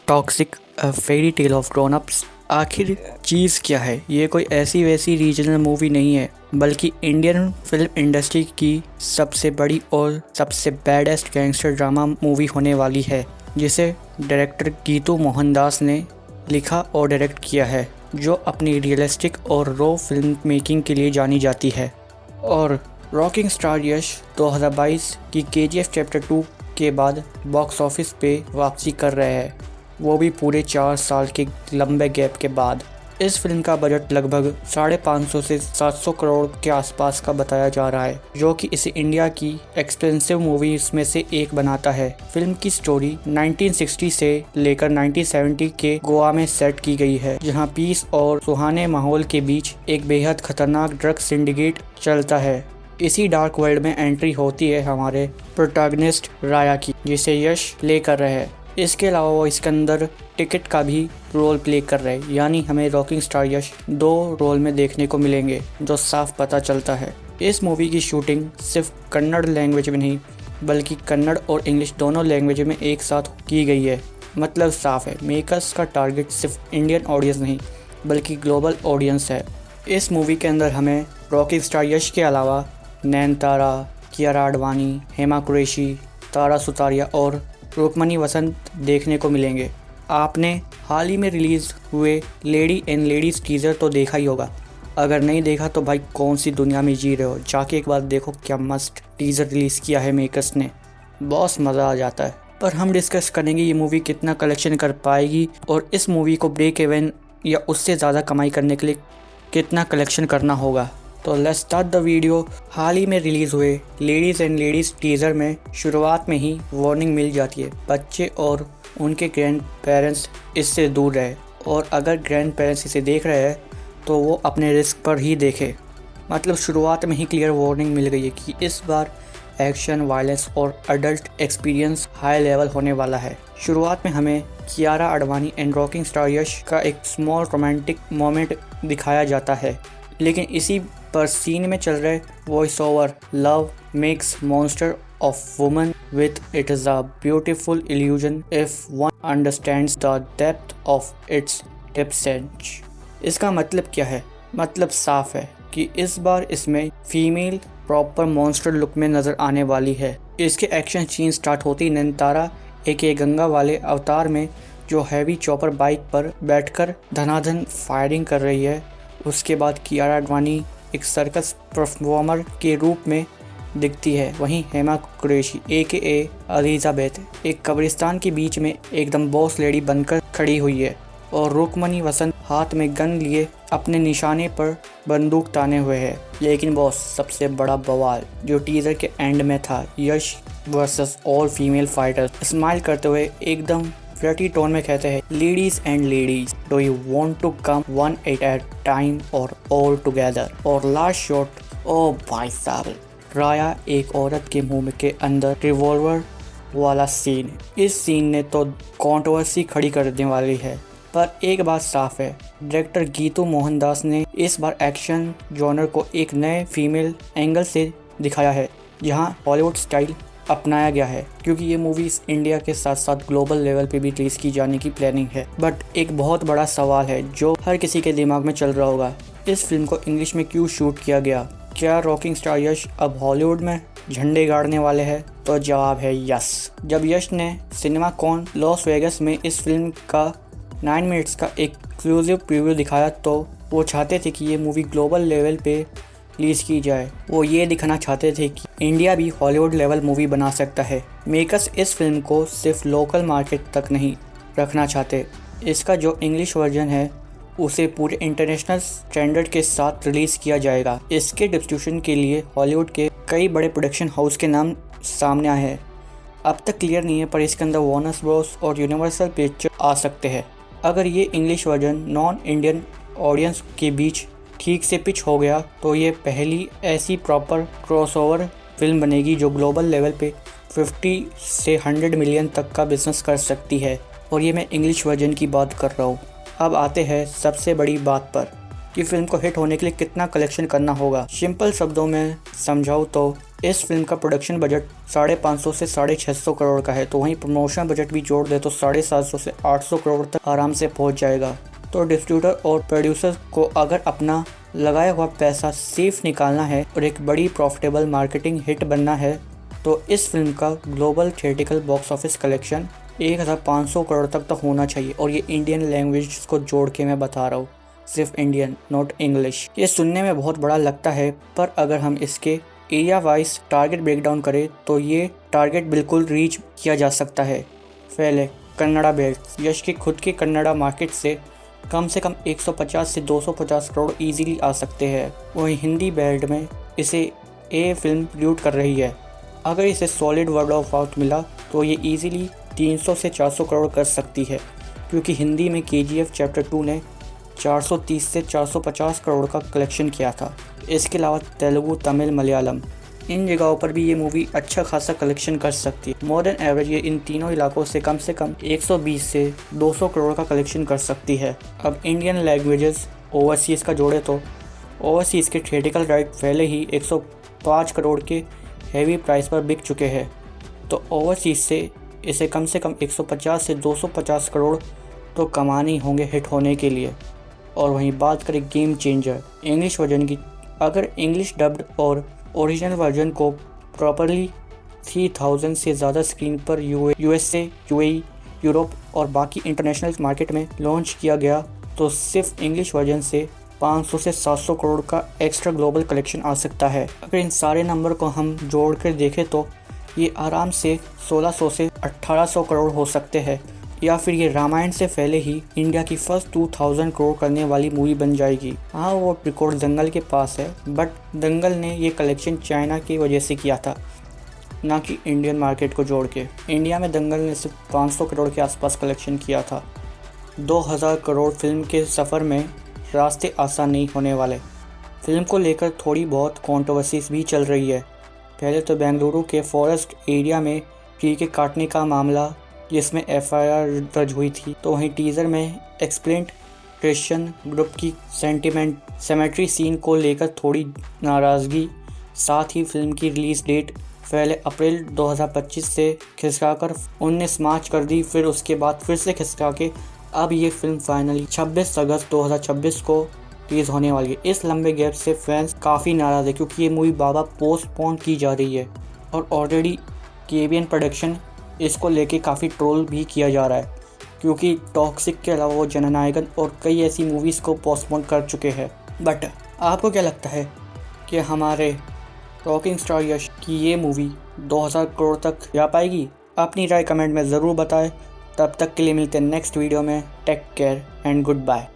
Toxic a fairy tale of grown ups. आखिर चीज़ क्या है? ये कोई ऐसी वैसी रीजनल मूवी नहीं है, बल्कि इंडियन फिल्म इंडस्ट्री की सबसे बड़ी और सबसे बैडेस्ट गैंगस्टर ड्रामा मूवी होने वाली है, जिसे डायरेक्टर गीतू मोहनदास ने लिखा और डायरेक्ट किया है, जो अपनी रियलिस्टिक और रॉ फिल्म मेकिंग के लिए जानी जाती है। और रॉकिंग स्टार यश 2022 की KGF चैप्टर 2 के बाद बॉक्स ऑफिस पे वापसी कर रहे हैं, वो भी पूरे 4 साल के लंबे गैप के बाद। इस फिल्म का बजट लगभग 550 से 700 करोड़ के आसपास का बताया जा रहा है, जो कि इसे इंडिया की एक्सपेंसिव मूवीज में से एक बनाता है। फिल्म की स्टोरी 1960 से लेकर 1970 के गोवा में सेट की गई है, जहां पीस और सुहाने माहौल के बीच एक बेहद खतरनाक ड्रग सिंडिकेट चलता है। इसी डार्क वर्ल्ड में एंट्री होती है हमारे प्रोटैगनिस्ट राया की, जिसे यश प्ले कर रहे हैं। इसके अलावा वो इसके अंदर टिकट का भी रोल प्ले कर रहे हैं, यानी हमें रॉकिंग स्टार यश 2 रोल में देखने को मिलेंगे, जो साफ पता चलता है। इस मूवी की शूटिंग सिर्फ कन्नड़ लैंग्वेज में नहीं, बल्कि कन्नड़ और इंग्लिश दोनों लैंग्वेज में एक साथ की गई है। मतलब साफ है, मेकर्स का टारगेट सिर्फ इंडियन ऑडियंस नहीं, बल्कि ग्लोबल ऑडियंस है। इस मूवी के अंदर हमें रॉकिंग स्टार यश के अलावा नयनतारा, कियारा आडवाणी, हेमा कुरैशी, तारा सुतारिया और रुक्मणी वसंत देखने को मिलेंगे। आपने हाल ही में रिलीज़ हुए लेडी एंड लेडीज़ टीज़र तो देखा ही होगा। अगर नहीं देखा तो भाई कौन सी दुनिया में जी रहे हो, जाके एक बार देखो, क्या मस्त टीज़र रिलीज़ किया है मेकर्स ने, बहुत मज़ा आ जाता है। पर हम डिस्कस करेंगे ये मूवी कितना कलेक्शन कर पाएगी और इस मूवी को ब्रेक इवन या उससे ज़्यादा कमाई करने के लिए कितना कलेक्शन करना होगा। तो लेट्स स्टार्ट द वीडियो। हाल ही में रिलीज़ हुए लेडीज़ एंड लेडीज़ टीज़र में शुरुआत में ही वार्निंग मिल जाती है, बच्चे और उनके ग्रैंड पेरेंट्स इससे दूर रहे, और अगर ग्रैंड पेरेंट्स इसे देख रहे हैं तो वो अपने रिस्क पर ही देखे। मतलब शुरुआत में ही क्लियर वार्निंग मिल गई है कि इस बार एक्शन, वायलेंस और अडल्ट एक्सपीरियंस हाई लेवल होने वाला है। शुरुआत में हमें Kiara Advani and rocking star Yash का एक स्मॉल रोमांटिक मोमेंट दिखाया जाता है, लेकिन इसी पर सीन में चल रहे voice over love makes monster of woman with it is a beautiful illusion if one understands the depth of its डिप्सेंच। इसका मतलब क्या है? मतलब साफ है कि इस बार इसमें फीमेल प्रॉपर मॉन्स्टर लुक में नज़र आने वाली है। इसके एक्शन सीन स्टार्ट होती ही नयनतारा एक गंगा वाले अवतार में, जो हैवी चॉपर बाइक पर बैठकर धनाधन फायरिंग कर रही है। उसके बाद कियारा आडवाणी एक सर्कस परफॉर्मर के रूप में दिखती है। वहीं हेमा कुरैशी AKA एलिजाबेथ एक कब्रिस्तान के बीच में एकदम बॉस लेडी बनकर खड़ी हुई है, और रुक्मणी वसंत हाथ में गन लिए अपने निशाने पर बंदूक ताने हुए है। लेकिन बॉस, सबसे बड़ा बवाल जो टीजर के एंड में था, Yash versus all female fighters smile करते हुए एकदम फ्लर्टी टोन में कहते हैं, ladies and ladies, do you want to come one at a time और ऑल टुगेदर। और लास्ट शॉट, ओ भाई साहब, राया एक औरत के मुंह के अंदर रिवॉल्वर वाला सीन। इस सीन ने तो कंट्रोवर्सी खड़ी कर देने वाली है। पर एक बात साफ है, डायरेक्टर गीतू मोहनदास ने इस बार एक्शन जॉनर को एक नए फीमेल एंगल से दिखाया है, जहां हॉलीवुड स्टाइल अपनाया गया है, क्योंकि ये मूवीज इंडिया के साथ साथ ग्लोबल लेवल पे भी रिलीज की जाने की प्लानिंग है। बट एक बहुत बड़ा सवाल है जो हर किसी के दिमाग में चल रहा होगा, इस फिल्म को इंग्लिश में क्यों शूट किया गया? क्या रॉकिंग स्टार यश अब हॉलीवुड में झंडे गाड़ने वाले हैं? तो जवाब है यस। जब यश ने सिनेमा कॉन लॉस वेगस में इस फिल्म का 9 मिनट्स का एक्सक्लूसिव प्रीव्यू दिखाया, तो वो चाहते थे कि ये मूवी ग्लोबल लेवल पे रिलीज की जाए। वो ये दिखाना चाहते थे कि इंडिया भी हॉलीवुड लेवल मूवी बना सकता है। मेकर्स इस फिल्म को सिर्फ लोकल मार्केट तक नहीं रखना चाहते, इसका जो इंग्लिश वर्जन है उसे पूरे इंटरनेशनल स्टैंडर्ड के साथ रिलीज किया जाएगा। इसके डिस्ट्रीब्यूशन के लिए हॉलीवुड के कई बड़े प्रोडक्शन हाउस के नाम सामने आए हैं। अब तक क्लियर नहीं है, पर इसके अंदर वार्नर ब्रोस और यूनिवर्सल पिक्चर आ सकते हैं। अगर ये English version non Indian audience के बीच ठीक से पिच हो गया, तो ये पहली ऐसी प्रॉपर क्रॉसओवर फिल्म बनेगी जो ग्लोबल लेवल पे 50 से 100 मिलियन तक का बिजनेस कर सकती है। और ये मैं इंग्लिश वर्जन की बात कर रहा हूँ। अब आते हैं सबसे बड़ी बात पर कि फिल्म को हिट होने के लिए कितना कलेक्शन करना होगा। सिंपल शब्दों में समझाऊँ तो इस फिल्म का प्रोडक्शन बजट 550 से 650 करोड़ का है, तो वहीं प्रमोशन बजट भी जोड़ दे तो 750 से 800 करोड़ तक आराम से पहुंच जाएगा। तो डिस्ट्रीब्यूटर और प्रोड्यूसर को अगर अपना लगाया हुआ पैसा सेफ निकालना है और एक बड़ी प्रॉफिटेबल मार्केटिंग हिट बनना है, तो इस फिल्म का global theatrical box office collection 1500 crore तक तो होना चाहिए। और ये इंडियन लैंग्वेज को जोड़ के मैं बता रहा हूँ, सिर्फ इंडियन, नॉट इंग्लिश। ये सुनने में बहुत बड़ा लगता है, पर अगर हम इसके एरिया वाइज टारगेट ब्रेकडाउन करें तो ये टारगेट बिल्कुल रीच किया जा सकता है। पहले कन्नड़ा बेल्ट, यश की खुद की कन्नड़ा मार्केट से कम 150 से 250 करोड़ इजीली आ सकते हैं। वहीं हिंदी बेल्ट में इसे ए फिल्म प्रोड्यूस कर रही है। अगर इसे सॉलिड वर्ड ऑफ माउथ मिला तो ये इजीली 300 से 400 करोड़ कर सकती है, क्योंकि हिंदी में KGF चैप्टर 2 ने 430 से 450 करोड़ का कलेक्शन किया था। इसके अलावा तेलुगु, तमिल, मलयालम, इन जगहों पर भी ये मूवी अच्छा खासा कलेक्शन कर सकती है। मोर देन एवरेज ये इन तीनों इलाकों से कम 120 से 200 करोड़ का कलेक्शन कर सकती है। अब इंडियन लैंग्वेजेस ओवरसीज़ का जोड़े तो ओवरसीज़ के थिएट्रिकल राइट पहले ही 105 करोड़ के हैवी प्राइस पर बिक चुके हैं, तो ओवरसीज़ से इसे कम 150 से 250 करोड़ तो कमाने होंगे हिट होने के लिए। और वहीं बात करें गेम चेंजर इंग्लिश वर्जन की, अगर इंग्लिश डब्ड और ओरिजिनल वर्जन को प्रॉपरली 3000 से ज़्यादा स्क्रीन पर USA, UAE, यूरोप और बाकी इंटरनेशनल मार्केट में लॉन्च किया गया, तो सिर्फ इंग्लिश वर्जन से 500 से 700 करोड़ का एक्स्ट्रा ग्लोबल कलेक्शन आ सकता है। अगर इन सारे नंबर को हम जोड़ कर देखें तो ये आराम से 1600 से 1800 करोड़ हो सकते हैं, या फिर ये रामायण से पहले ही इंडिया की फर्स्ट 2000 करोड़ करने वाली मूवी बन जाएगी। हाँ, वो रिकॉर्ड दंगल के पास है, बट दंगल ने ये कलेक्शन चाइना की वजह से किया था, ना कि इंडियन मार्केट को जोड़ के। इंडिया में दंगल ने सिर्फ 500 करोड़ के आसपास कलेक्शन किया था। 2000 करोड़ फिल्म के सफ़र में रास्ते आसान नहीं होने वाले। फिल्म को लेकर थोड़ी बहुत कंट्रोवर्सीज भी चल रही है। पहले तो बेंगलुरु के फॉरेस्ट एरिया में ट्री के काटने का मामला, जिसमें FIR दर्ज हुई थी, तो वहीं टीज़र में एक्सप्लेंटेशन ग्रुप की सेमेट्री सीन को लेकर थोड़ी नाराज़गी, साथ ही फिल्म की रिलीज़ डेट पहले अप्रैल 2025 से खिसकाकर 19 मार्च कर दी, फिर उसके बाद फिर से खिसका के अब ये फिल्म फाइनली 26 अगस्त 2026 को रिलीज़ होने वाली है। इस लंबे गैप से फैंस काफ़ी नाराज़ है, क्योंकि ये मूवी बाबा पोस्टपोन की जा रही है और ऑलरेडी KBN प्रोडक्शन इसको लेके काफ़ी ट्रोल भी किया जा रहा है, क्योंकि टॉक्सिक के अलावा वो जननायकन और कई ऐसी मूवीज़ को पोस्टपोन कर चुके हैं। बट आपको क्या लगता है कि हमारे रॉकिंग स्टार यश की ये मूवी 2000 करोड़ तक जा पाएगी? अपनी राय कमेंट में ज़रूर बताएं। तब तक के लिए मिलते हैं नेक्स्ट वीडियो में। Take care and good bye.